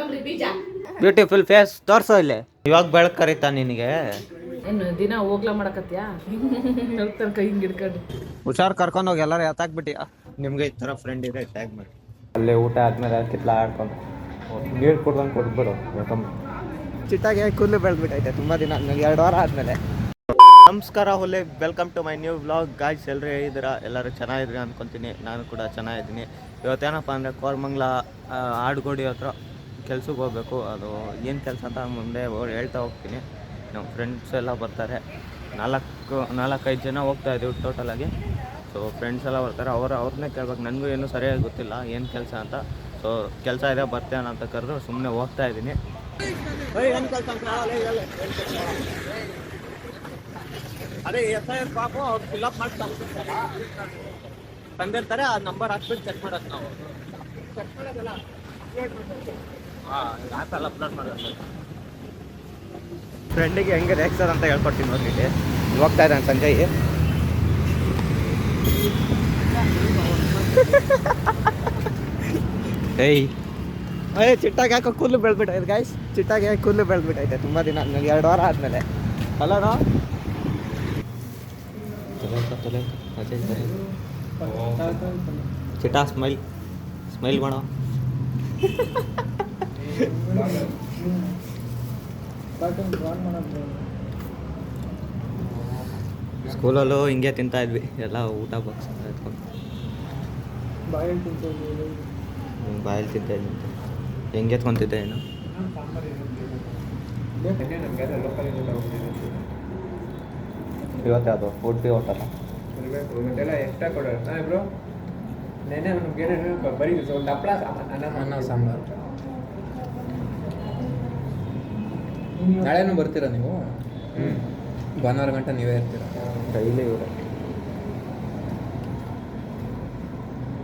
ಕೊತ್ತಂಬರಿ ಬೀಜ. Beautiful face ತೋರ್ಸೋ ಇಲ್ಲಿ. ಇವಾಗ ಬೆಳಕು ಕರೀತಾ ನಿನಗೆ? ಏನು ದಿನ ಹೋಗ್ಲಾ ಮಾಡಕತ್ಯಾ? ಹೋಗ್ತಾನೆ ಕೈ ಹಿಂಗೆ ಹಿಡ್ಕೊಂಡು. ಹುಷಾರ್ ಕರ್ಕೊಂಡು ಹೋಗಿ ಎಲ್ಲರೂ ಎತ್ತಾಕ್ಬಿಟ್ಟಿ. ನಿಮ್ಗೆ ಈ ಥರ ಫ್ರೆಂಡ್ ಇದೆ ಟ್ಯಾಗ್ ಮಾಡಿ. ಅಲ್ಲೇ ಊಟ ಆದ್ಮೇಲೆ ಕಿತ್ಲ ಆಡ್ಕೊಂಡು ನೀರು ಕುಡ್ದಂಗೆ ಕೊಟ್ಬಿಡು. ಚಿಟ್ಟಾಗೆ ಕೂದಲು ಬೆಳೆದ್ಬಿಟ್ಟೈತೆ ತುಂಬ ದಿನ ಆದ್ಮೇಲೆ, 2 ವಾರ ಆದಮೇಲೆ. ನಮಸ್ಕಾರ ಹೊಲೆ, welcome to my new vlog. Guys ಎಲ್ಲರೂ ಹೇಳಿದ್ದೀರಾ, ಎಲ್ಲರೂ ಚೆನ್ನಾಗಿದ್ರಿ ಅಂದ್ಕೊತೀನಿ. ನಾನು ಕೂಡ ಚೆನ್ನಾಗಿದ್ದೀನಿ. ಇವತ್ತೇನಪ್ಪ ಅಂದರೆ ಕೋರಮಂಗ್ಲ ಆಡುಗೋಡಿ ಹತ್ರ ಕೆಲ್ಸಕ್ಕೆ ಹೋಗ್ಬೇಕು. ಅದು ಏನು ಕೆಲಸ ಅಂತ ಮುಂದೆ ಹೇಳ್ತಾ ಹೋಗ್ತೀನಿ. ನಮ್ಮ ಫ್ರೆಂಡ್ಸ್ ಎಲ್ಲ ಬರ್ತಾರೆ. 4-5 ಜನ ಹೋಗ್ತಾ ಇದ್ದೀವಿ ಟೋಟಲಾಗಿ. ಸೊ ಫ್ರೆಂಡ್ಸ್ ಎಲ್ಲ ಬರ್ತಾರೆ. ಅವ್ರನ್ನೇ ಕೇಳ್ಬೇಕು. ನನಗೂ ಏನೂ ಸರಿಯಾಗಿ ಗೊತ್ತಿಲ್ಲ ಏನು ಕೆಲಸ ಅಂತ. ಸೊ ಕೆಲಸ ಇದೆ ಬರ್ತೇನೆ ಅಂತ ಕರೆದು ಸುಮ್ಮನೆ ಹೋಗ್ತಾ ಇದ್ದೀನಿ. ಅದೇ SIR ಪಾಪು ಅವ್ರು ಫಿಲಪ್ ಮಾಡಿ ತಂದಿರ್ತಾರೆ. ಆ ನಂಬರ್ ಹಾಕ್ಬಿಟ್ಟು ಚೆಕ್ ಮಾಡೋದು ನಾವು. ಚೆಕ್ ಮಾಡೋದಲ್ಲ, ಆ್ಯಪಲ್ಲಿ ಅಪ್ಲೋಡ್ ಮಾಡೋದು. ಫ್ರೆಂಡಿಗೆ ಹೆಂಗೆ ರೇಗ್ಸೋದು ಅಂತ ಹೇಳ್ಕೊಡ್ತೀನಿ ನೋಡಿ. ಇಲ್ಲಿ ಹೋಗ್ತಾ ಇದ್ದಾನೆ ಸಂಜಯ್. ಏಯ್ ಚಿಟ್ಟಾಗಿ ಯಾಕೋ ಕೂದಲು ಬೆಳೆದ್ಬಿಟ್ಟೈತೆ ಗಾಯ್ಸ್. ಚಿಟ್ಟಾಗಿ ಕೂದಲು ಬೆಳೆದ್ಬಿಟ್ಟೈತೆ ತುಂಬ ದಿನ ಆದ್ಮೇಲೆ, 2 ವಾರ ಆದಮೇಲೆ. ಅಲ್ಲನೋ ಚಿಟ್ಟಾ ಸ್ಮೈಲ್ ಮಾಡೋ. ಸ್ಕೂಲಲ್ಲೂ ಹಿಂಗೆ ತಿಂತಾ ಇದ್ವಿ ಎಲ್ಲ ಊಟ ಬಾಕ್ಸ್ ಎತ್ಕೊಂಡು. ಬಾಯಲ್ಲಿ ತಿಂತಾ ಇದ್ವಿ. ಹೆಂಗೆ ಎತ್ಕೊತಿದ್ದೆ ಏನು? ಇವತ್ತು ಯಾವುದು ಉಡುಪಿ ಹೋಟೆಲ್ಲ ಎಕ್ಸ್ಟ್ರಾ ಕೊಡೋಣ ಬ್ರೋ. ನೆನೆ ಬರೀ ಒಂದು ಹಪ್ಪಳ ಅನ್ನ ಸಾಂಬಾರು. ನಾಳೆನೂ ಬರ್ತೀರಾ ನೀವು? ಭಾನುವಾರ ಗಂಟೆ ನೀವೇ ಇರ್ತೀರಾ? ಡೈಲಿ ಇವರೇ.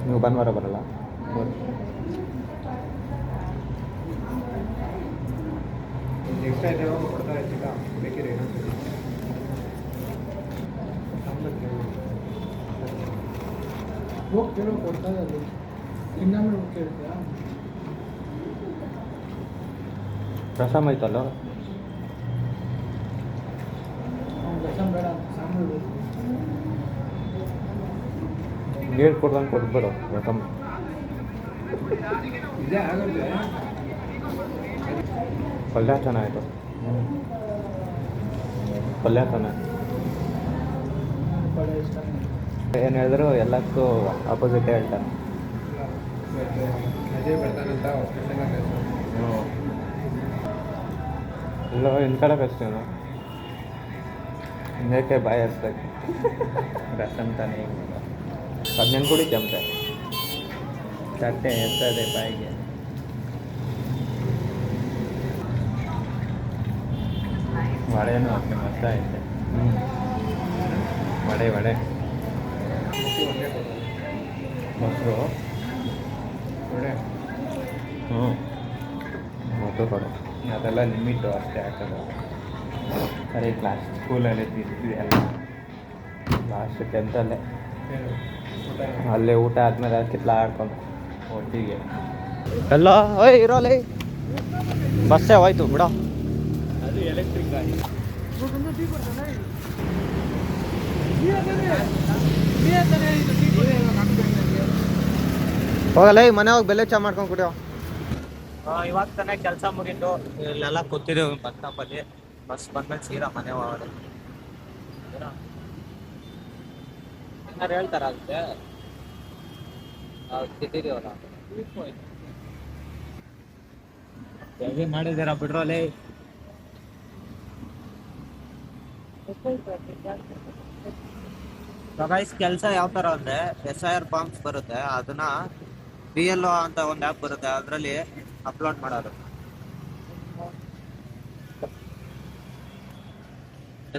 ನೀವು ಭಾನುವಾರ ಬರಲ್ಲ? ಎಕ್ಸ್ಟ್ರಾ ಇದೆ ಕೊಡ್ತಾ ಇರ್ತೀರಾ? ಬೇಕಿರಿ ಹೋಗ್ತಿರೋ ಕೊಡ್ತಾ ಇರೋದು. ಇನ್ನೊಮ್ಮೆ ಕೇಳ್ತೀರಾ? ರಸಮ್ ಐತಲ್ಲ? ರಸಮ್ ಬೇಡ, ಸಾಂಬಾರು. ನೀರು ಕೊಡ್ದಂಗೆ ಕೊಟ್ಬಿಡು ರಸಮ್. ಇದೇ ಆಗುತ್ತೆ. ಪಲ್ಯ ಚೆನ್ನಾಯಿತು. ಪಲ್ಯ ಚೆನ್ನಾಗಿ ಏನು ಹೇಳಿದ್ರು ಎಲ್ಲಕ್ಕೂ ಆಪೋಸಿಟ್ ಹೇಳ್ತಾರೆ. ಅಜಯ್ ಬರ್ತಾನಂತ ಇಲ್ಲ ಇನ್ನು ಕಡೆ ಕಷ್ಟೇನು ಇನ್ನೇಕೆ ಬಾಯಿ ಹರಿಸ್ಬೇಕು. ರಸಮ್ ತಾನೇ ಅದನ್ನೇನು ಕುಡಿತೆ ಅಂತೆ ತಟ್ಟೆ ಎರ್ತದೆ ಬಾಯಿಗೆ. ವಡೆನೂ ಅಷ್ಟೇ ಮಸ್ತ ಐತೆ. ವಡೆ ಮೊಸರು ಮೊಸರು ಕೊಡು. ಅದೆಲ್ಲ ಲಿಮಿಟು ಅಷ್ಟೇ ಹಾಕೋದು. ಸರಿ ಕ್ಲಾಸ್ ಸ್ಕೂಲಲ್ಲಿ ತಿಂತೀವಿ ಎಲ್ಲ. ಲಾಸ್ಟ್ 10th ಅಲ್ಲೇ ಊಟ ಆದಮೇಲೆ ಕಿತ್ಲ ಆಡ್ಕೊಂಡು ಒಟ್ಟಿಗೆ ಎಲ್ಲ. ಓಯ್ ಇರೋಲ್ಲ, ಬಸ್ಸೇ ಹೋಯ್ತು ಬಿಡೋ. ಅದು ಎಲೆಕ್ಟ್ರಿಕ್ ಗಾಡಿ. ಹೋಗಲ್ಲ, ಮನೆ ಹೋಗಿ ಬೆಲೆ ಚಾ ಮಾಡ್ಕೊಂಡು ಕುಡಿಯೋ. ಇವಾಗ ತಾನೇ ಕೆಲಸ ಮುಗಿತು. ಇಲ್ಲೆಲ್ಲ ಕೂತಿದ್ದೀವಿ ಬಸ್ ಸ್ಟಾಪಲ್ಲಿ. ಬಸ್ ಬಂದ್ಮೇಲೆ ಸೀರಾ ಮನೆ ಹೋಗೋದು. ಏನಾರು ಹೇಳ್ತಾರ ಅದಕ್ಕೆ? ತಿಂದಿದ್ದೀವಲ್ಲ ಹೇಗೆ ಮಾಡಿದ್ದೀರಾ ಬಿಡ್ರೋಲಿ. ಗೈಸ್ ಕೆಲಸ ಯಾವ ಥರ ಅಂದರೆ SIR ಫಾರ್ಮ್ಸ್ ಬರುತ್ತೆ. ಅದನ್ನ BLO ಅಂತ ಒಂದು ಆ್ಯಪ್ ಬರುತ್ತೆ, ಅದರಲ್ಲಿ ಅಪ್ಲೋಡ್ ಮಾಡೋದು.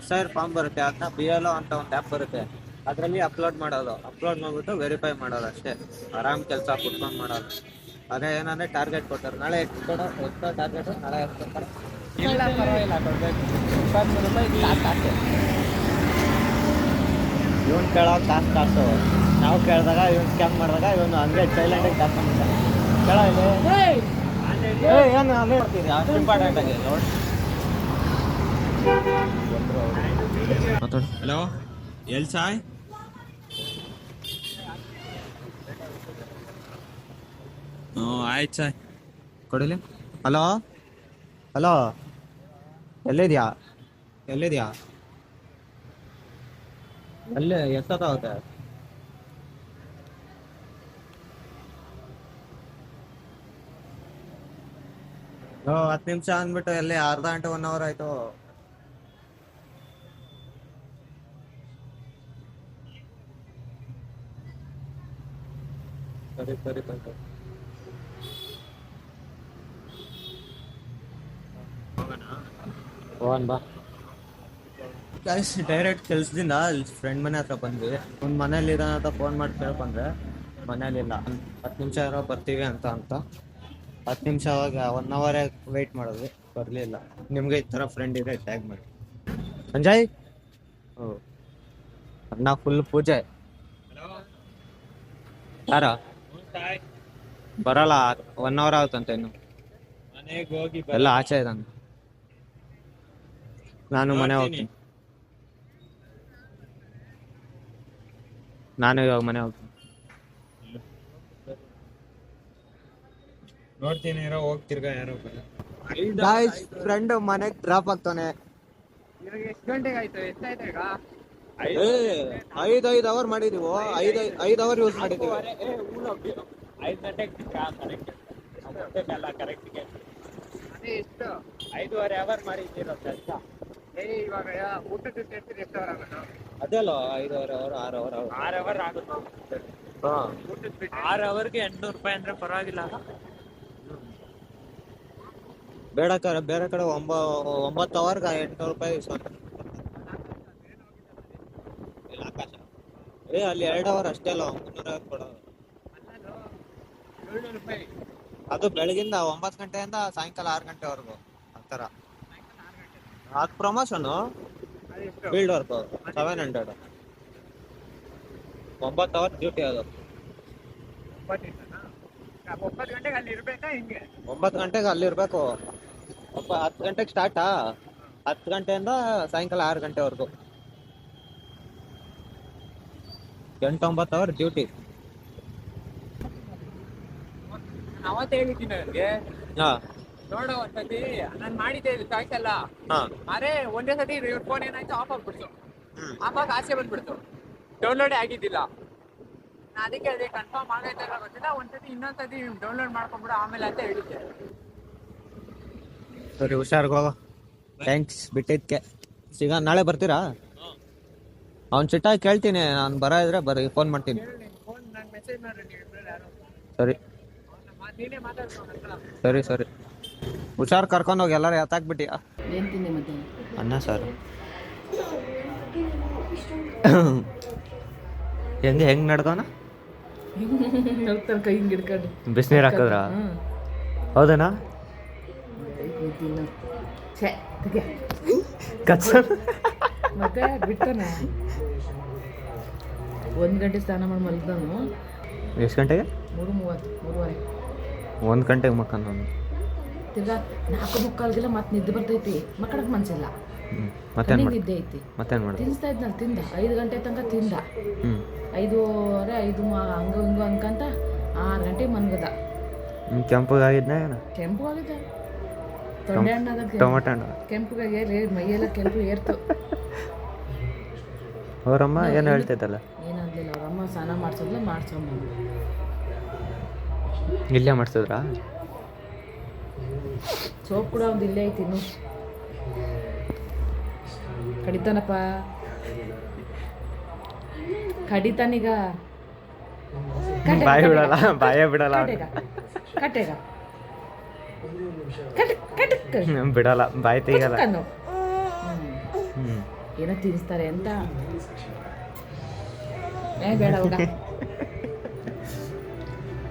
SIR ಫಾರ್ಮ್ ಬರುತ್ತೆ, ಅದನ್ನ BLO ಅಂತ ಒಂದು ಆ್ಯಪ್ ಬರುತ್ತೆ, ಅದರಲ್ಲಿ ಅಪ್ಲೋಡ್ ಮಾಡೋದು. ಅಪ್ಲೋಡ್ ಮಾಡಿಬಿಟ್ಟು ವೆರಿಫೈ ಮಾಡೋದು ಅಷ್ಟೇ. ಆರಾಮ್ ಕೆಲಸ ಕುತ್ಕೊಂಡು ಮಾಡೋದು. ಅದೇ ಏನಂದರೆ ಟಾರ್ಗೆಟ್ ಕೊಡ್ತಾರೆ. ನಾಳೆ ಎಷ್ಟು ಟಾರ್ಗೆಟು? ನಾಳೆ ಎಷ್ಟು ಕೊಡ್ತಾರೆ? ಇಲ್ಲ ಪರವಾಗಿಲ್ಲ, ಕೊಡಬೇಕು. 23 ರೂಪಾಯಿ ಕಾಸು. ಇವನು ಕೇಳೋದು ಕಾಸು. ನಾವು ಕೇಳಿದಾಗ ಇವನು ಸ್ಕ್ಯಾಮ್ ಮಾಡಿದಾಗ ಇವನು ಹಂಗೆ ಸೈಲೆಂಟಾಗಿ ಕಾಸು ಕೇಳೋ ಇಲ್ಲಿ. ಏನು ಅಲ್ಲೇ ಮಾಡ್ತೀರಿ ಅಷ್ಟು ಇಂಪಾರ್ಟೆಂಟ್ ಆಗಿ ನೋಡಿ ಮಾತಾಡು. ಹಲೋ ಎಲ್ ಸಾಯ್ ಹ್ಞೂ ಆಯ್ತು ಸಾಯ್ ಕೊಡಿಲಿ. ಹಲೋ ಹಲೋ ಎಲ್ಲಿದ್ಯಾ ಎಲ್ಲಿದ್ಯಾ ಅಲ್ಲೇ ಎಷ್ಟೊತ್ತಾಗುತ್ತೆ? ಓ 10 ನಿಮಿಷ ಅಂದ್ಬಿಟ್ಟು ಎಲ್ಲಿ ಅರ್ಧ ಗಂಟೆ 1 ಅವರ್ ಆಯ್ತು. ಸರಿ ಸರಿ ಬಂತು ಹೋಗೋಣ ಬಾ. ಡೈರೆಕ್ಟ್ ಕೆಲ್ಸದಿಂದ ಫ್ರೆಂಡ್ ಮನೆ ಹತ್ರ ಬಂದ್ವಿ. ಒಂದು ಮನೇಲಿ ಇದ್ದಾನೆ ಅಂತ ಫೋನ್ ಮಾಡಿ ಕೇಳ್ಕೊಂಡ್ರೆ ಮನೇಲಿಲ್ಲ. 10 ನಿಮಿಷ ಇರೋ ಬರ್ತೀವಿ ಅಂತ 10 ನಿಮಿಷ ಅವಾಗ 1 ಅವರ್ ವೆಯ್ಟ್ ಮಾಡಿದ್ವಿ, ಬರಲಿಲ್ಲ. ನಿಮ್ಗೆ ಈ ಥರ ಫ್ರೆಂಡ್ ಇದೆ ಟ್ಯಾಗ್ ಮಾಡಿ. ಸಂಜಯ್ ಓ ಅಣ್ಣ ಫುಲ್ ಪೂಜೆ. ಯಾರ ಬರಲ್ಲ, 1 ಅವರ್ ಆಗುತ್ತಂತೆ ಇನ್ನು. ಮನೆಗೆ ಹೋಗಿ ಎಲ್ಲ ಆಚೆ ಇದ್ದಾನೆ. ನಾನು ಮನೆ ಹೋಗ್ತೀನಿ. ನಾನು ಇವಾಗ ಮನೆ ಹೋಗ್ತೀನಿ. ನೋಡ್ತೀನಿ ಯಾರೋ ಹೋಗ್ತಿರ್ಗ ಯಾರೋ ಫ್ರೆಂಡ್ ಮನೆಗೆ ಡ್ರಾಪ್ ಆಗ್ತಾನೆ. ಎಷ್ಟು ಗಂಟೆಗೆ ಆಯ್ತು? ಎಷ್ಟಾಯ್ತು ಈಗ? 5 ಅವರ್ ಮಾಡಿದೀವಿ. 5 ಅವರ್ ಯೂಸ್ ಮಾಡಿದೀವಿ. 5 ಗಂಟೆಗೆ ಕರೆಕ್ಟ್ಗೆ ಅದೇ ಎಷ್ಟು? 5.5 ಅವರ್ ಮಾಡಿದ್ದೀರೋ ಕೆಲಸ. ಇವಾಗ ಊಟಕ್ಕೆ ಸೇರ್ತೀರಿ ಎಷ್ಟು ಅವರ್ ಆಗೋದು? ಅದೆಲ್ಲ 5 ಅವರ್ 6 ಅವರ್ 6 ಅವರ್ ಆಗುತ್ತೆ. ಊಟದ ಬಿಟ್ಟು 6 ಅವರ್ಗೆ 800 ರೂಪಾಯಿ ಅಂದ್ರೆ ಪರವಾಗಿಲ್ಲ. ಬೇರೆ ಕಡೆ 9 ಅವರ್ಗೆ 800 ರೂಪಾಯಿ ಇಸ್ಕೊಂತಾರೆ. ಅಲ್ಲಿ 2 ಅವರ್ ಅಷ್ಟೇ ಅಲ್ಲ, 350 ಕೊಡೋದು. 700 ರೂಪಾಯಿ. ಅದು ಬೆಳಗಿಂದ 9 ಗಂಟೆಯಿಂದ ಸಾಯಂಕಾಲ 6 ಗಂಟೆವರೆಗೂ ಆ ಥರ. ಅದು ಪ್ರಮೋಷನು. ಅದೆಷ್ಟು? Field work 700. 9 ಅವರ್ ಡ್ಯೂಟಿ ಅದು. 9 ಗಂಟೆಗೆ ಅಲ್ಲಿ ಇರ್ಬೇಕಾ ಹಿಂಗೆ? 9 ಗಂಟೆಗೆ ಅಲ್ಲಿರ್ಬೇಕು. 10 ಗಂಟೆಗೆ ಸ್ಟಾರ್ಟಾ, 10 ಗಂಟೆಯಿಂದ ಸಾಯಂಕಾಲ 6 ಗಂಟೆವರೆಗೂ 8-9 ಅವರ್ ಡ್ಯೂಟಿ. ಅವತ್ತು ಹೇಳಿದ್ದೀನಿ ನನಗೆ ಹಾ ನೋಡೋ ಒಂದ್ಸತಿ ನಾನು ಮಾಡಿದ್ದೆ ಇದು ಚಾಯ್ಸ್ ಎಲ್ಲ. ಹಾ ಅರೆ ಒಂದೇ ಸತಿ ಇವ್ರ ಫೋನ್ ಏನಾಯ್ತು ಆಫ್ ಆಗ್ಬಿಡ್ತು. ಆಫ್ ಆಗಿ ಆಸೆ ಬಂದ್ಬಿಡ್ತು, ಡೌನ್ಲೋಡೇ ಆಗಿದ್ದಿಲ್ಲ. ನಾನು ಅದಕ್ಕೆ ಅದೇ ಕನ್ಫರ್ಮ್ ಆಗೈತಲ್ಲ ಗೊತ್ತಿಲ್ಲ, ಒಂದ್ಸತಿ ಇನ್ನೊಂದ್ಸತಿ ಡೌನ್ಲೋಡ್ ಮಾಡ್ಕೊಂಡ್ಬಿಡು ಆಮೇಲೆ ಅಂತ ಹೇಳಿದ್ದೆ. ಸರಿ, ಹುಷಾರ್ಗೆ ಹೋಗೋ. ಥ್ಯಾಂಕ್ಸ್ ಬಿಟ್ಟಿದ್ಕೆ. ಸಿಗ ನಾಳೆ ಬರ್ತೀರಾ? ಅವ್ನು ಚಿಟ್ಟಾಗಿ ಕೇಳ್ತೀನಿ, ನಾನು ಬರೋ ಇದ್ರೆ ಫೋನ್ ಮಾಡ್ತೀನಿ. ಫೋನ್ ನಂಗೆ ಮೆಸೇಜ್ ಮಾಡ್ರಿ ನೀವು ಇಬ್ಬರಲ್ಲಿ ಯಾರು. ಸರಿ ನೀನೇ ಮಾತಾಡ್ಕೊಂಡು ಸರಿ ಸರಿ. ಹುಷಾರ್ ಕರ್ಕೊಂಡೋಗಿ. ಎಲ್ಲರೂ ಎತ್ತಾಕ್ಬಿಟ್ಟಿ. ಏನು ತಿಂದೆ ಮತ್ತೆ? ಅನ್ನ ಸಾರು. ಹೆಂಗೆ ನಡ್ದವನ? ಹೋಗ್ತಾನೆ ಕೈ ಹಿಂಗೆ ಹಿಡ್ಕೊಂಡು. ಬಿಸಿನೀರು ಹಾಕಿದ್ರ? ಹೌದೇನಾ? ಛೇ ತೆಗೆ. ಕಚ್ಚ ಮತ್ತೆ ಬಿಡ್ತಾನೆ. 1 ಗಂಟೆ ಸ್ನಾನ ಮಾಡಿ ಮಲಗ್ದವನು. ಎಷ್ಟು ಗಂಟೆಗೆ? 3:30 3:30. 1 ಗಂಟೆಗೆ ಮಕ್ಕಂದ ನಾನು. ತಿರ್ಗಾ 4:45ಗೆಲ್ಲ ಮತ್ತೆ ನಿದ್ದೆ ಬರ್ತೈತಿ. ಮಕ್ಕಳಕ್ಕೆ ಮನ್ಸಿಲ್ಲ. ಮತ್ತೇನು ಮಾಡಿ ನಿದ್ದೆ ಐತಿ. ಮತ್ತೇನು ಮಾಡಿ ತಿನ್ನಿಸ್ತಾ ಇದ್ದ ನಾನು. ತಿಂದ 5 ಗಂಟೆ ತನಕ ತಿಂದ. 5:30 5 ಹಂಗ ಹಿಂಗು ಅನ್ಕಂತ 6 ಗಂಟೆಗೆ ಮನ್ಗದ. ಕೆಂಪಗಾಗಿದ್ನ ಏನು? ಕೆಂಪು ಆಗಿದೆ. ತೊಂಡೆ ಹಣ್ಣಾದಾಗ ಟೊಮೊಟೊ ಹಣ್ಣು ಕೆಂಪುಗಾಗಿ ಮೈಯೆಲ್ಲ ಕೆಂಪು ಏರ್ತು. ಅವರಮ್ಮ ಏನು ಹೇಳ್ತಿದ್ದಲ್ಲ? ಏನಂದಿಲ್ಲ. ಅವ್ರಮ್ಮ ಸ್ನಾನ ಮಾಡ್ಸೋದ್ಲ ಮಾಡ್ಸೋಮ್ಮ. ಇಲ್ಲೇ ಮಾಡಿಸಿದ್ರಾ? ಸೋಪ್ ಕೂಡ ಒಂದು ಇಲ್ಲೇ ಐತಿ. ಇನ್ನು ಕಡಿತಾನಪ್ಪ, ಕಡಿತಾನೀಗ. ಬಾಯಿ ಬಿಡಲ್ಲ, ಬಾಯೇ ಬಿಡಲ್ಲ, ಕಟ್ಟೆಗ ಕಟ್ ಬಿಡಲ್ಲ, ಬಾಯಿ ತೆಗಲ್ಲ. ಏನೋ ತಿನ್ನಿಸ್ತಾರೆ ಅಂತ. ಬೇಡ ಹೋಗ.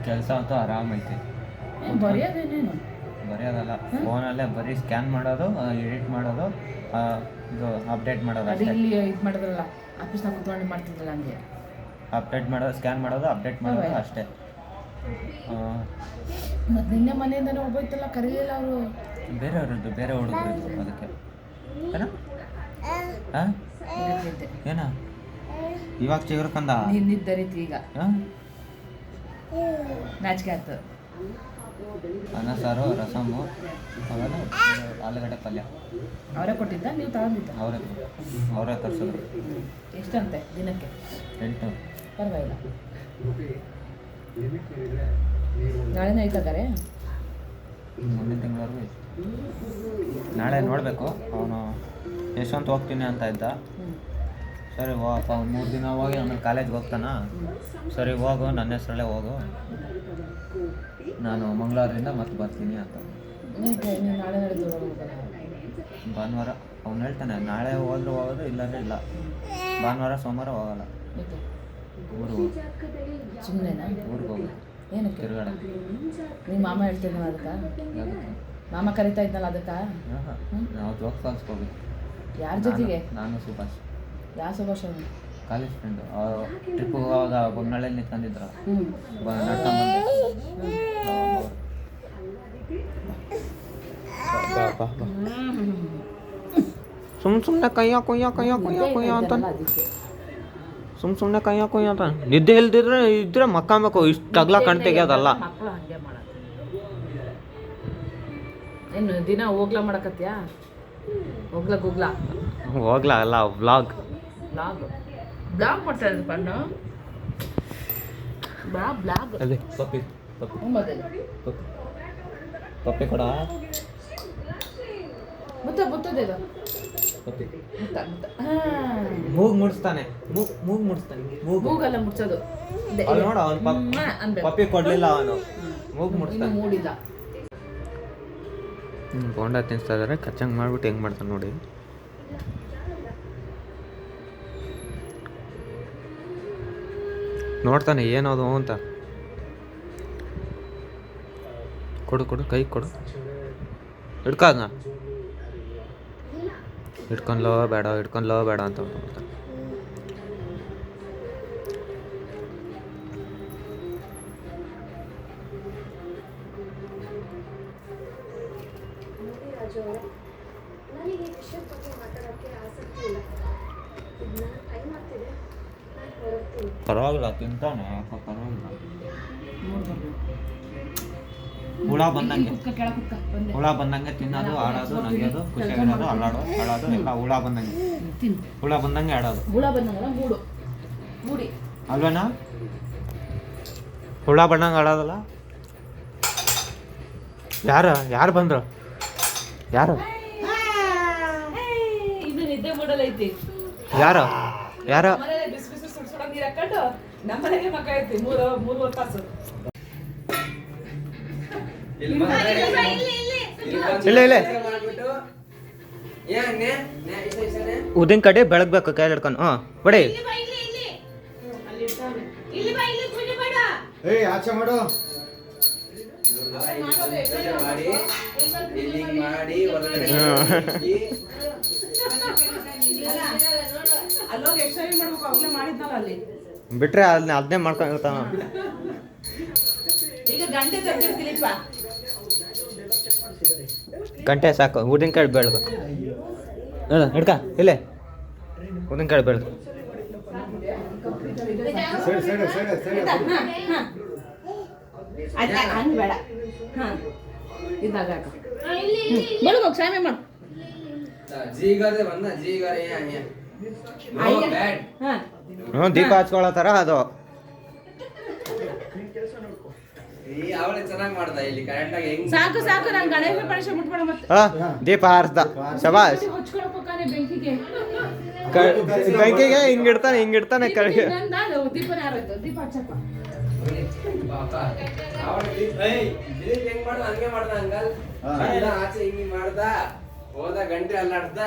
ಕೆಲಸ ಅಂತೂ ಆರಾಮೈತಿ. ಬರೆಯೋದೇನೇನು ಬರೆಯೋದಲ್ಲ, ಫೋನಲ್ಲೇ ಬರೀ ಸ್ಕ್ಯಾನ್ ಮಾಡೋದು, ಎಡಿಟ್ ಮಾಡೋದು, ಇದು ಅಪ್ಡೇಟ್ ಮಾಡೋದು ಅದು ಅಷ್ಟೇ. ಇಲ್ಲಿ ಇದು ಮಾಡಿದ್ರಲ್ಲ, ಆಫೀಸ್ನಾಗ ಕುತ್ಕೊಂಡು ಮಾಡ್ತಿದ್ರಲ್ಲ ಹಂಗೆ. ಅಪ್ಡೇಟ್ ಮಾಡೋದು, ಸ್ಕ್ಯಾನ್ ಮಾಡೋದು, ಅಪ್ಡೇಟ್ ಮಾಡೋದು ಅಷ್ಟೇ. ಮತ್ತು ನಿನ್ನೆ ಮನೆಯಿಂದನೇ ಹೋಗ್ಬೋಯ್ತಲ್ಲ, ಕರೀಲಿಲ್ಲ ಅವರು. ಬೇರೆಯವ್ರದ್ದು ಬೇರೆ ಹುಡುಗರು ಇದ್ರು ಅದಕ್ಕೆ. ಏನ ಹಾಂ ಏನ ಇವಾಗ ಚಿಗುರ್ಕಂದ ನಿನ್ನಿದ್ದ ರೀತಿ ಈಗ ನಾಚಿಕೆ ಆಗ್ತದೆ. ಅನ್ನ ಸಾರು, ರಸಮು, ಆಮೇಲೆ ಆಲೂಗಡ್ಡೆ ಪಲ್ಯ. ಅವರೇ ಕೊಟ್ಟಿದ್ದ, ನೀವು ತಗೊಂಡಿದ್ದ? ಅವರೇ ತರಿಸಿದ್ರು. ಎಷ್ಟಂತೆ ದಿನಕ್ಕೆ? 8. ಪರವಾಗಿಲ್ಲ. ನಾಳೆನೇ ಐತದಾರೆ? ಮುಂದಿನ ತಿಂಗಳವರೆಗೂ ಐತೆ. ನಾಳೆ ನೋಡಬೇಕು. ಅವನು ಯಶವಂತ ಹೋಗ್ತೀನಿ ಅಂತ ಇದ್ದ. ಸರಿ ಹೋಗಪ್ಪ, ಒಂದು 3 ದಿನ ಹೋಗಿ ಆಮೇಲೆ ಕಾಲೇಜ್ಗೆ ಹೋಗ್ತಾನ. ಸರಿ ಹೋಗು, ನನ್ನ ಹೆಸರಲ್ಲೇ ಹೋಗು, ನಾನು ಮಂಗಳವಾರದಿಂದ ಮತ್ತೆ ಬರ್ತೀನಿ ಅಂತ. ನೀವು ನಾಳೆ ನಡೆದು ಭಾನುವಾರ ಅವ್ನು ಹೇಳ್ತಾನೆ, ನಾಳೆ ಹೋದ್ರೆ ಹೋಗೋದು, ಇಲ್ಲಾಂದ್ರೆ ಇಲ್ಲ. ಭಾನುವಾರ ಸೋಮವಾರ ಹೋಗಲ್ಲ. ಊರು ಸುಮ್ಮನೆನಾ? ಊರಿಗೆ ಹೋಗಿ ಏನಕ್ಕೆ ತಿರುಗಾಡ. ನಿಮ್ಮ ಮಾಮ ಹೇಳ್ತಿದ್ನಲ್ಲ ಅದಕ್ಕೆ? ಮಾಮ ಕರಿತಾ ಇದ್ನಲ್ಲ ಅದಕ್ಕೆ? ನಾವು ಜೋಗ್ ಫಾಲ್ಸ್ಗೆ ಹೋಗಿದ್ವಿ. ಯಾರ ಜೊತೆಗೆ? ನಾನು ಸುಭಾಷ್. ಯಾವ ಸುಭಾಷ್? College friend. ಅವರು ಟ್ರಿಪ್ ಹೋಗುವಾಗ ಬೊಮ್ಮನಹಳ್ಳಿಯಲ್ಲಿ ನಿಂತ್ಕೊಂಡಿದ್ರು. ಸುಮ್ಮನೆ ಕೈಯ ಅಂತ ಸುಮ್ಮನೆ ಕೈಯ ಅಂತ ನಿದ್ದೆ ಇಲ್ದಿದ್ರೆ ಇದ್ರೆ ಮಕ್ಕಬೇಕು. ಇಷ್ಟು ತಗ್ಲ ಕಣ್ ತೆಗಿಯೋದಲ್ಲ. ಮಕ್ಕಳು ಹಂಗೆ ಮಾಡೋದು. ಏನು ದಿನ ಹೋಗ್ಲಾ ಮಾಡಕತ್ಯಾ? ಹೋಗ್ಲಾ ಅಲ್ಲ, ವ್ಲಾಗ್ ಮಾಡ್ತಾ ಇದ್ದ ಕಣ್ಣು. ಬ್ಲಾಗ್ ಅದೇ ಪಪ್ಪಿ ಕೊಡ. ಬರ್ತದೆ ಇದು. ಮೂಗ್ ಮುಡಿಸ್ತಾನೆ. ಮೂಗಲ್ಲ ಮುಡ್ಸೋದು. ನೋಡ ಅವನು ಪಪ್ಪಿ ಕೊಡ್ಲಿಲ್ಲ, ಅವನು ಮೂಗ್ ಮುಡಿಸ್ತಾನೆ. ಮೂಡಿಲ್ಲ. ಬೋಂಡ ತಿನ್ಸ್ತಾ ಇದಾರೆ. ಕಚ್ಚಂಗ್ ಮಾಡ್ಬಿಟ್ಟು ಹೆಂಗ್ ಮಾಡ್ತಾನೆ ನೋಡಿ. ನೋಡ್ತಾನೆ ಏನದು ಅಂತ. ಕೊಡು ಕೈ ಕೊಡು. ಹಿಡ್ಕೊಂಡ್ಲೋ ಬೇಡ ಅಂತ ನೋಡ್ತಾನೆ. ಪರವಾಗಿಲ್ಲ, ತಿಂತಾನೆ. ಪರವಾಗಿಲ್ಲ. ಹುಳ ಬಂದಂಗೆ ತಿನ್ನೋದು, ಆಡೋದು, ನಗಿಯೋದು, ಖುಷಿಯಾಗಿರೋದು, ಅಳ್ಳೋದು ಎಲ್ಲ ಹುಳ ಬಂದಂಗೆ ಆಡೋದು. ಅಲ್ವೇನಾ? ಹುಳ ಬಂದಂಗೆ ಆಡೋದಲ್ಲ. ಯಾರು ಬಂದ್ರು? ಯಾರು ನಮ್ಮನೆಗೆ ಮಕ್ಕ ಐತಿ 3 ತಾಸು. ಇಲ್ಲ ಉದಿನ ಕಡೆ ಬೆಳಗ್ಬೇಕು ಕೈ ಹಿಡ್ಕೊಂಡು. ಬಡಿ ಆಚೆ ಮಾಡು. ಬಿಟ್ರೆ ಅದನ್ನೇ ಮಾಡ್ಕೊಂಡಿರ್ತಾನ. ಗಂಟೆ ಸಾಕು. ಉದಿನ ಕಡೆ ಬೆಳಗ್ಬೇಕು. ಹಿಡ್ಕ ಇಲ್ಲೇ ಉದಿನ ಕಡೆ ಬೆಳಗ್ಬೇಕು. ಬೇಡ ಇದ್ದಾಗ ಬೆಳಗೋಗಿ ಸಾಮೆ ಮಾಡು. ದೀಪ ಹಚ್ಕೊಳತ್ತಾರ ಅದು. ಸಾಕು ನಾನು ಗಣೇಶ ಪರೀಕ್ಷೆ ಮುಟ್ಬೇಡ. ಮತ್ತೆ ದೀಪ ಹಾರಿಸ್ದ. ಶಬಾಷ್. ಬೆಂಕಿಗೆ ಹಿಂಗಿಡ್ತಾನೆ ಕಡೆಗೆ. ದೀಪನ ಯಾರಾಯ್ತು? ದೀಪ ಹಚ್ಚಪ್ಪ. ಹೋದ ಗಂಟೆ ಅಲ್ಲಾಡ್ದ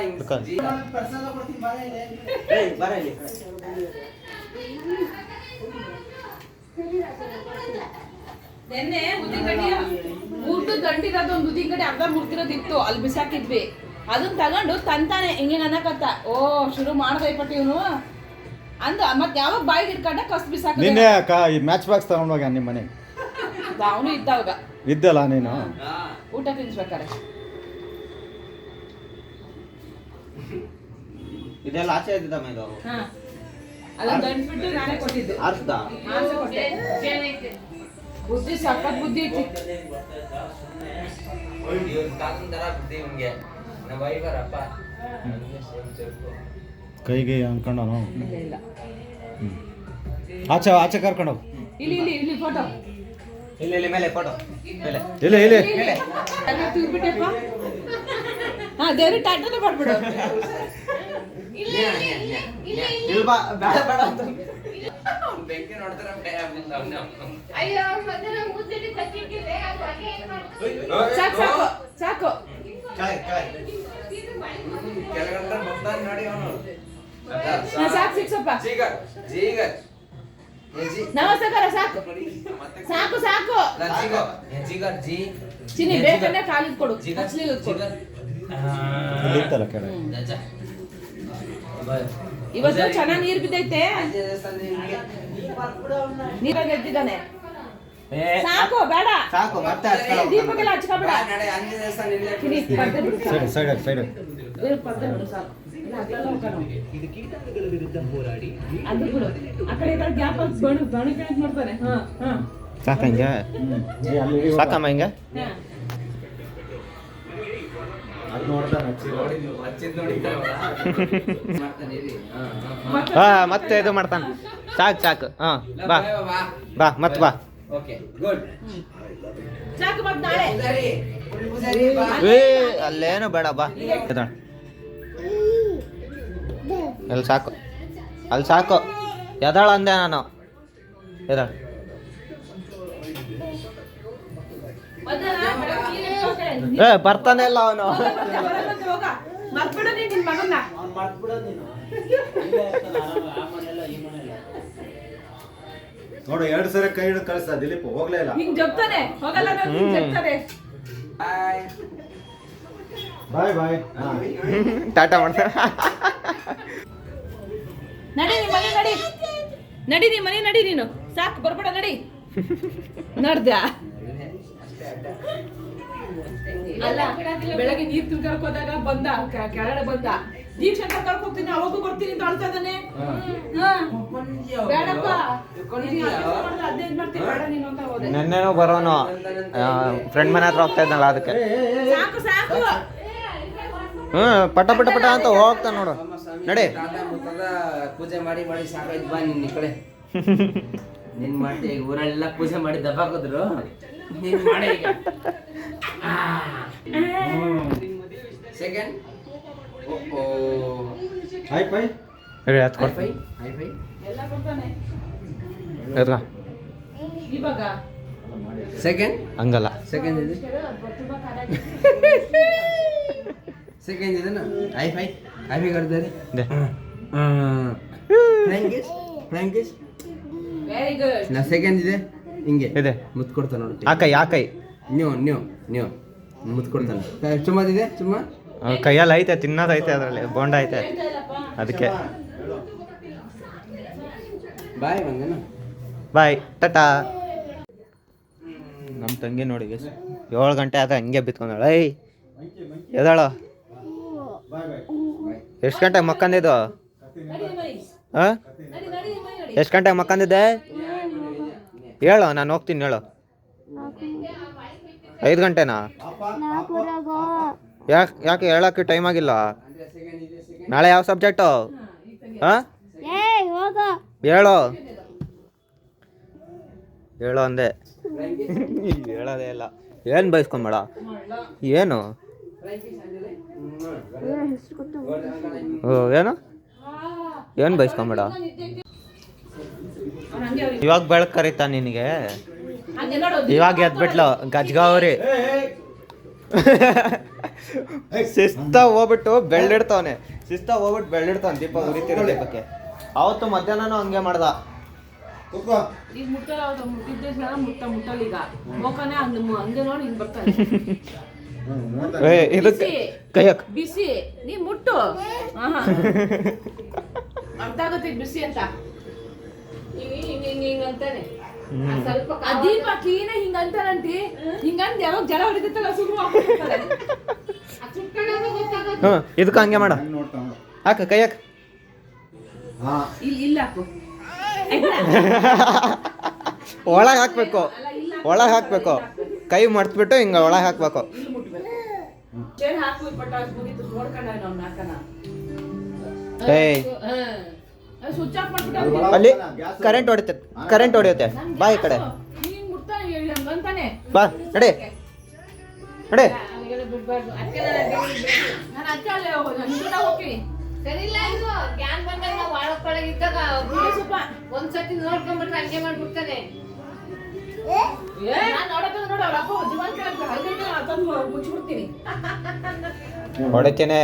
ನೆನ್ನೆ ಊಟದ ಗಂಟಿರೋದು ಒಂದು ಉದ್ದಿನ ಕಡೆ ಅರ್ಧ ಮುರ್ತಿರೋದಿತ್ತು, ಅಲ್ಲಿ ಬಿಸಾಕಿದ್ವಿ. ಅದನ್ನ ತಗೊಂಡು ತಂತಾನೆ ಹಿಂಗೆ ಅನ್ನಕತ್ತ. ಓ ಶುರು ಮಾಡ್ದೆ ಪಟ್ಟಿ ಇವನು ಅಂದ. ಮತ್ತೆ ಯಾವಾಗ ಬಾಯಿಗೆ ಇಟ್ಕೊಂಡ ಕಸ್ ಬಿಸಾಕ. ನಿನ್ನೆ ಮ್ಯಾಚ್ ಬಾಕ್ಸ್ ತಗೊಂಡೋಗ ನಿಮ್ಮ ಮನೆಗೆ. ಅವನು ಇದ್ದವಾಗ ಇದ್ದಲ್ಲ ನೀನು ಊಟ ತಿನ್ಸ್ಬೇಕಾರೆ. ಇದೆಲ್ಲ ಆಚೆ ಇದ್ದಿದ್ದಮ್ಮ ಇದು ಹಾ ಅದನ್ನ ಗಂಟ್ಬಿಟ್ಟು ನಾನೇ ಕೊಟ್ಟಿದ್ದು. ಅರ್ಧ ಆಸೆ ಕೊಟ್ಟೆ. ಬುದ್ಧಿ ಸಖತ್ ಬುದ್ಧಿ ಐತಿ. ಕೈಗೆ ಅನ್ಕೊಂಡ ಇಲ್ಲ ಇಲ್ಲ ಆಚೆ ಆಚೆ ಕರ್ಕೊಂಡು ಹೋಗು. ಇಲ್ಲಿ ಇಲ್ಲಿ ಇಲ್ಲಿ ಫೋಟೋ ಇಲ್ಲಿ ಮೇಲೆ ಫೋಟೋ ಮೇಲೆ ಇಲ್ಲಿ ಇಲ್ಲಿ ತೂರ್ಬಿಟ್ಟಪ್ಪ. ಹಾ ದೇವ್ರಿಗೆ ಟಾಟನೇ ಮಾಡ್ಬಿಡು. ಇಲ್ಲಿ ಬಾ ಬೇಡ ಬೇಡ ಅಂತ ಸಾಕು ಸಾಕು ಸಾಕು. ಸಾಕು ಸಿಕ್ಸಪ್ಪ. ನಮಸ್ಕಾರ ಸಾಕು ಸಾಕು ಸಾಕು. ಚಿನ್ನಿ ಬೇಕಂದ್ರೆ ಕಾಲಿಗೆ ಕೊಡು, ಹಚ್ಲಿಗೆ ಕೊಡು. ಇಲ್ಲಿತ್ತಲ್ಲ ಕೆಳಗೆ. ಇವತ್ತು ಚೆನ್ನಾಗಿ ನೀರ್ ಬಿದ್ದೈತೆ, ನೀರಾಗ ಎದ್ದಿದ್ದಾನೆ. ಸಾಕು ಬೇಡ, ಸಾಕು ಮತ್ತೆ ದೀಪಕ್ಕೆಲ್ಲ ಹಚ್ಕೊಬೇಡ. ಚಿನ್ನಿ, ಪರ್ದೆ ಬಿಡು ಸಾಕು. ಸೈಡ್ ಸೈಡ್ ದೇವ್ರ ಪರ್ದೆ ಬಿಡು ಸಾಕು. ಇಲ್ಲ, ಅದೆಲ್ಲ ಹೋಗೋಣ. ಅದು ಬಿಡು. ಆ ಕಡೆ ಈ ಕಡೆ ಗ್ಯಾಪ್ ಬಣಿ ಕೆಳಗೆ ಮಾಡ್ತಾನೆ. ಹಾ ಹಾ ಸಾಕ ಹಿಂಗೆ ಸಾಕಮ್ಮ ಹಿಂಗೆ. ಅದು ನೋಡ್ತಾನೆ ಹಾ ಮತ್ತೆ ಇದು ಮಾಡ್ತಾನೆ. ಸಾಕು ಸಾಕು. ಹಾ ಬಾ ಬಾ ಮತ್ತೆ ಬಾ. ಸಾಕು ಮತ್ತೆ ನಾಳೆ. ಏ ಅಲ್ಲೇನು ಬೇಡ ಬಾ. ಅಲ್ಲಿ ಸಾಕು, ಅಲ್ಲಿ ಸಾಕು. ಎದಾಳ ಅಂದೆ ನಾನು. ಎದಾಳ ಏ ಬರ್ತಾನೆ ಇಲ್ಲ ಅವನು. ಮರ್ತ್ಬಿಡು ನೀನ್ ನಿನ್ ಮಗನ್ನ. ನೋಡು 2 ಸರಿ ಕೈ ಹಿಡಿದು ಕಳಿಸ್ತಾ ದಿಲೀಪ್ ಹೋಗ್ಲೇ ಇಲ್ಲ. ಹಿಂಗ್ ಜಪ್ತಾನೆ ಹೋಗಲ್ಲ ನಾನು, ಹಿಂಗ್ ಜಪ್ತಾನೆ. ಬಾಯ್ ಬಾಯ್. ಟಾಟಾ ಮಾಡ್ತಾರೆ. ನಡಿ ನಿಮ್ ಮನೆ ನಡಿ, ನಡಿ ನಿಮ್ ಮನೆ ನಡಿ. ನೀನು ಸಾಕು ಬರ್ಬೇಡ, ನಡಿ. ನಡ್ದ ಅಲ್ಲ, ಬೆಳಗ್ಗೆ ನೀರ್ ತಿಳ್ಕರಕ್ ಹೋದಾಗ ಬಂದ, ಕೆಳಗಡೆ ಬಂದ. ದೀಕ್ಷಾ ಕರ್ಕೊಂಡ್ ಹೋಗ್ತೀನಿ, ಅವಾಗೂ ಬರ್ತೀನಿ ಅಂತ ಅಳ್ತಾ ಇದ್ದಾನೆ. ಬೇಡಪ್ಪ ಅದೇ ಮಾಡ್ತೀನಿ, ಬೇಡ ನೀನು ಅಂತ ಹೋದೆ. ನೆನ್ನೆನೂ ಬರೋನು ಫ್ರೆಂಡ್ ಮನೆ ಹತ್ರ ಹೋಗ್ತಾ ಇದ್ನಲ್ಲ ಅದಕ್ಕೆ. ಸಾಕು ಸಾಕು. ಪಟ ಪಟ ಪಟ ಅಂತ ಹೋಗ್ತಾನೆ ನೋಡು. ನಡಿ. ಪೂಜೆ ಮಾಡಿ ಮಾಡಿ ಸಾಕಾಯ್ತು, ಬಾ ನಿನ್ ಈ ಕಡೆ. ನೀನ್ ಮಾಡಿ ಊರೆಲ್ಲ ಪೂಜೆ ಮಾಡಿ ದಬ್ಬಾಕಿದ್ರು, ನೀನ್ ಮಾಡಿ ಈಗ. ಸೆಕೆಂಡ್ ಹೈ ಪೈ ಹೇಳಿ ಹತ್ತು ಕೊಡ್ತೀನಿ. ಎಲ್ಲ ಕೊಡ್ತಾನೆ ಎತ್ಕೊ. ಇವಾಗ ಸೆಕೆಂಡ್ ಹಂಗಲ್ಲ. ಸೆಕೆಂಡ್ ಇದೆ, ಸೆಕೆಂಡ್ ಇದೆನಾ? ಹೈ ಫೈ ಹೈ ಫೈ ಕರ್ತಾರೆ. ದೆ. ಫ್ರಾಂಕಿಶ್ ಫ್ರಾಂಕಿಶ್ ವೆರಿ ಗುಡ್. ನಾ ಸೆಕೆಂಡ್ ಇದೆ, ಹಿಂಗೆ ಇದೆ. ಮುತ್ತು ಕೊಡ್ತಾನೆ ನೋಡಿ. ಯಾಕೈ ಯಾಕೈ ನೀವು ನೀವು ನೀವು ಮುತ್ತು ಕೊಡ್ತಾನೆ. ಚುಮ್ಮದಿದೆ, ಚುಮ್ಮ ಕೈಯಲ್ಲಿ ಐತೆ, ತಿನ್ನೋದೈತೆ, ಅದರಲ್ಲಿ ಬೋಂಡ ಐತೆ, ಅದಕ್ಕೆ. ಬಾಯ್ ಬಂದೇನ. ಬಾಯ್ ಟಾಟಾ. ನಮ್ಮ ತಂಗಿ ನೋಡಿ 7 ಗಂಟೆ ಆದ ಹಂಗೆ ಬಿತ್ಕೊಂಡಾಳ. ಐ ಎದಾಳು. ಎಷ್ಟು ಗಂಟೆಗೆ ಮಕ್ಕಂದಿದ್ದು? ಹಾಂ ಎಷ್ಟು ಗಂಟೆಗೆ ಮಕ್ಕಂದಿದ್ದೆ ಹೇಳು, ನಾನು ಹೋಗ್ತೀನಿ ಹೇಳು. 5 ಗಂಟೆನಾ? ಯಾಕೆ ಹೇಳೋಕ್ಕೆ ಟೈಮ್ ಆಗಿಲ್ಲ? ನಾಳೆ ಯಾವ ಸಬ್ಜೆಕ್ಟು? ಹಾಂ ಹೇಳು ಹೇಳು ಅಂದೆ. ಹೇಳೋದೇ ಇಲ್ಲ. ಏನು ಬಯಸ್ಕೊಂಬೇಡ. ಏನು ಏನು ಏನು ಬಯಸ್ಕೊಂಬೇಡ. ಇವಾಗ ಬೆಳಕು ಕರೀತಾ ನಿನಗೆ? ಇವಾಗ ಎದ್ಬಿಟ್ಲು ಗಜ್ಗಾವ್ರಿ. ಶಿಸ್ತ ಹೋಗ್ಬಿಟ್ಟು ಬೆಳ್ಳಿಡ್ತಾವನೆ, ಶಿಸ್ತ ಹೋಗ್ಬಿಟ್ಟು ಬೆಳ್ಳಿಡ್ತಾವನೆ. ದೀಪ ಉರಿತಿರೋ ದೀಪಕ್ಕೆ. ಅವತ್ತು ಮಧ್ಯಾಹ್ನನೂ ಹಂಗೆ ಮಾಡ್ದ. ಈಗ ಮುಟ್ಟಲ್ಲ, ಮುಟ್ಟಿದ್ದೆ ಮುಟ್ಟಲ್ಲ. ಈಗ ಹೋಗನೆ ಹಂಗೆ ನೋಡಿ ಹಿಂಗ್ ಬರ್ತಾನೆ. ಇದಕ್ಕೆ ಕೈಯಕ್ ಬಿಸಿ ನೀ ಮುಟ್ಟು. ಅರ್ಥ ಆಗುತ್ತೆ ಬಿಸಿ ಅಂತ. ಹಿಂಗ್ ಹಿಂಗ್ ಹಿಂಗ್ ಹಿಂಗ್ ಅಂತಾನೆ. ದೀಪ ಕ್ಲೀನ್ ಹಿಂಗಂತಾನಂಟಿ ಹಿಂಗಂದ್ ಯಾವಾಗ ಜಲ ಹೊಡಿತಲ್ಲ ಸುಮ್ಮನೆ ಹಾಕ್ಬಿಡ್ತಾರೆ. ಹ್ಞೂ ಇದಕ್ಕೆ ಹಂಗೆ ಮಾಡ ಹಂಗ್ ನೋಡ್ತಾ ನೋಡು. ಹಾಕ ಕೈ ಹಾಕ ಹಾ ಇಲ್ಲ ಹಾಕು ಒಳಗೆ ಹಾಕ್ಬೇಕು ಒಳಗೆ ಹಾಕ್ಬೇಕು ಕೈ ಮಡ್ತ್ಬಿಟ್ಟು ಹಿಂಗೆ ಒಳಗೆ ಹಾಕ್ಬೇಕು. ಇಲ್ಲಿ ಮುಟ್ಬೇಕು ಚೇರ್ ಹಾಕು ಪಟಾಸ್ ಮುಗಿತು ನೋಡ್ಕೊಂಡ ನಾವು ನಾಕನ ಏಯ್ ಸ್ವಿಚ್ ಆಫ್ ಮಾಡ್ಬಿಟ್ಟು ಅಲ್ಲಿ ಕರೆಂಟ್ ಹೊಡೆಯುತ್ತೆ ಬಾ ಈ ಕಡೆ ಹಿಂಗ್ ಮುಟ್ತಾನೆ ಹಂಗಂತಾನೆ ಬಾ ನಡೆ ನಡೆ. ನಾನು ಅಜ್ಜಾಳೆ ಹೋಗ್ತೀನಿ ಸರಿಲ್ಲ ಇದು ಗ್ಯಾನ್ ಬಂದಾಗ ನಾವು ಒಳಗೊಳಗಿದ್ದಾಗ ಸ್ವಲ್ಪ ಒಂದ್ಸತಿ ನೋಡ್ಕೊಂಡ್ಬಿಟ್ರೆ ಹಂಗೆ ಮಾಡ್ಬಿಡ್ತಾನೆ. ನಾನು ನೋಡಕ್ಕೆ ನೋಡ ಅವ್ರ ಅಪ್ಪ ಜೀವನ ಕೇಳಕ್ಕೆ ಹಂಗೆ ತಂದು ಮುಚ್ಚಿಬಿಡ್ತೀನಿ. ಹೊಡಿತೇನೆ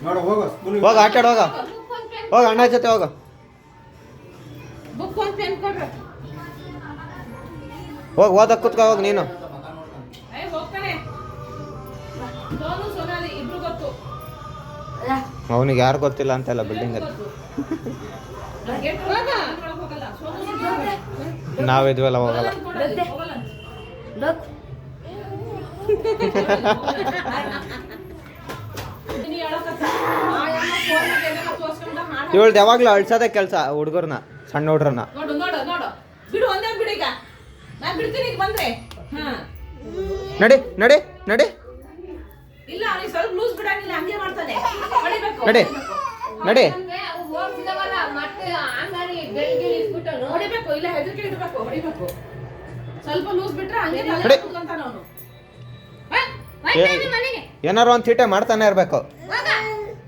ನೋಡು ಹೋಗು ಸ್ಕೂಲಿಗೆ ಹೋಗ ಆಟಾಡ ಹೋಗ ಅಣ್ಣ ಜೊತೆ ಹೋಗ. ಬುಕ್ ಒಂದು ಪೆನ್ ಕೊಡ್ರಿ. ಹೋಗಿ ಓದಕ್ಕೆ ಕೂತ್ಕೋ ಹೋಗಿ ನೀನು. ಹೋಗ್ತಾನೆ ಸೋನು ಸೋನಾಲಿ ಇಬ್ರು ಗೊತ್ತು. ಅವನಿಗೆ ಯಾರು ಗೊತ್ತಿಲ್ಲ ಅಂತೆಲ್ಲ ಬಿಲ್ಡಿಂಗ್ ಅಲ್ಲಿ ಹೋಗಲ್ಲ ಸೋನು ನಾವಿದ್ವಲ್ಲ ಹೋಗಲ್ಲ. ಇವಳ್ದು ಯಾವಾಗ್ಲೂ ಅಳ್ಸೋದೇ ಕೆಲಸ ಹುಡುಗರ್ನ ಸಣ್ಣ ಹುಡ್ರನ್ನ. ನೋಡು ನೋಡು ನೋಡು ಬಿಡು ಒಂದೇ ಬಿಡು ಈಗ ನಾನು ಬಿಡ್ತೀನಿ ಈಗ ಬಂದ್ರೆ ಹಾ ನಡಿ ನಡಿ ನಡಿ ಇಲ್ಲ ಅವ್ನಿಗೆ ಸ್ವಲ್ಪ ಲೂಸ್ ಬಿಡಂಗಿಲ್ಲ ಹಂಗೆ ಮಾಡ್ತಾನೆ ಹೊಡಿಬೇಕು ನಡಿ ನಡಿ ಅಂದ್ರೆ ಅವು ಹೋಗ್ತಿದಾವಲ್ಲ ಮತ್ತೆ ಹಂಗಾಗಿ ಬೆಳ್ಗಿ ಇಟ್ಬಿಟ್ಟು ಹೊಡಿಬೇಕು ಇಲ್ಲ ಹೆದರಿಕೆ ಇಡಬೇಕು ಹೊಡಿಬೇಕು ಸ್ವಲ್ಪ ಲೂಸ್ ಬಿಟ್ರೆ ಹಂಗೆ ನಡಿ. ಕುತ್ಕೊಂತಾನ ಅವನು ಮನೆಗೆ ಏನಾರು ಒಂದು ಚೀಟೆ ಮಾಡ್ತಾನೆ ಇರಬೇಕು.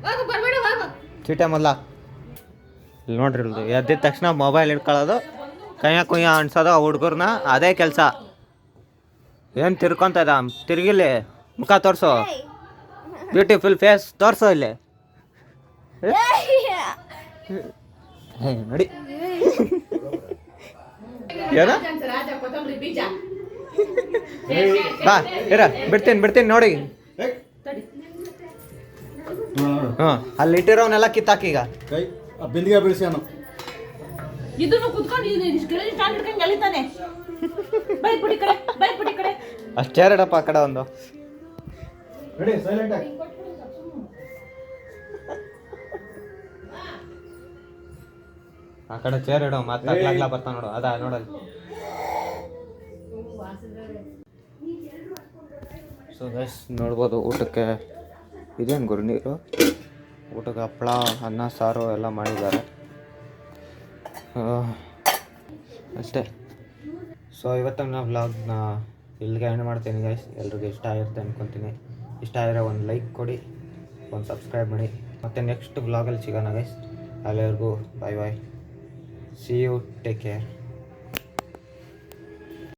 ಹೋಗು ಬರ್ಬೇಡ ಹೋಗು. ಚೀಟೆ ಮೊದಲ ಇಲ್ಲಿ ನೋಡ್ರಿ ಇಲ್ದು ಎದ್ದಿದ ತಕ್ಷಣ ಮೊಬೈಲ್ ಇಟ್ಕೊಳ್ಳೋದು ಕೈಯ ಕುಯ್ಯ ಅನ್ಸೋದು ಆ ಹುಡುಗರ್ನ ಅದೇ ಕೆಲಸ. ಏನು ತಿರ್ಕೊಂತ ಇದ್ದ ತಿರ್ಗಿಲ್ಲಿ ಮುಖ ತೋರಿಸು ಬ್ಯೂಟಿಫುಲ್ ಫೇಸ್ ತೋರಿಸು ಇಲ್ಲಿ. ಹೇ ನಡಿ ಏನ ರಾಜ ಕೊತ್ತಂಬರಿ ಬೀಜ ಬಾ ಇರ ಬಿಡ್ತೀನಿ ನೋಡಿ. ಏಯ್. ನೋಡು ಹ್ಞೂ ಅಲ್ಲಿ ಇಟ್ಟಿರೋನೆಲ್ಲ ಕಿತ್ತಾಕೀಗ. ಕೈ ಆ ಬಿಂದಿಗೆ ಬೀಳಿಸಿ ಅನ್ನು ಇದನ್ನು ಕುತ್ಕೊಂಡು ಸ್ಟಾಂಡ್ ಹಿಡ್ಕೊಂಡು ಎಳಿತಾನೆ. ಬೈಕ್ ಬಿಡಿ ಕಡೆ ಬೈಕ್ ಬಿಡಿ ಕಡೆ ಅಷ್ಟೇ ಎರಡಪ್ಪ ಆ ಕಡೆ ಒಂದು. ರೆಡಿ ಸೈಲೆಂಟ್ ಆಗಿ ಆ ಕಡೆ ಚೇರ್ ಇಡೋ ಮಾತಾಡ್ಲಾಗ್ಲಾ ಬರ್ತಾ ನೋಡು ಅದ ನೋಡಲ್ಲಿ. ಸೊ ಗೈಸ್ ನೋಡ್ಬೋದು ಊಟಕ್ಕೆ ಇದೇನು ಗುರು ನೀರು ಊಟಕ್ಕೆ ಹಪ್ಪಳ ಅನ್ನ ಸಾರು ಎಲ್ಲ ಮಾಡಿದ್ದಾರೆ ಅಷ್ಟೇ. ಸೊ ಇವತ್ತಿನ ವ್ಲಾಗ್ನ ಇಲ್ಲಿಗೆ ಎಂಡ್ ಮಾಡ್ತೀನಿ ಗೈಸ್. ಎಲ್ರಿಗೂ ಇಷ್ಟ ಆಗಿರುತ್ತೆ ಅಂದ್ಕೊತೀನಿ. ಇಷ್ಟ ಆಗಿರೋ ಒಂದು ಲೈಕ್ ಕೊಡಿ, ಒಂದು ಸಬ್ಸ್ಕ್ರೈಬ್ ಮಾಡಿ. ಮತ್ತು ನೆಕ್ಸ್ಟ್ ವ್ಲಾಗಲ್ಲಿ ಸಿಗೋಣ ಗೈಸ್. ಅಲ್ಲಿವರೆಗೂ bye bye. See you, take care.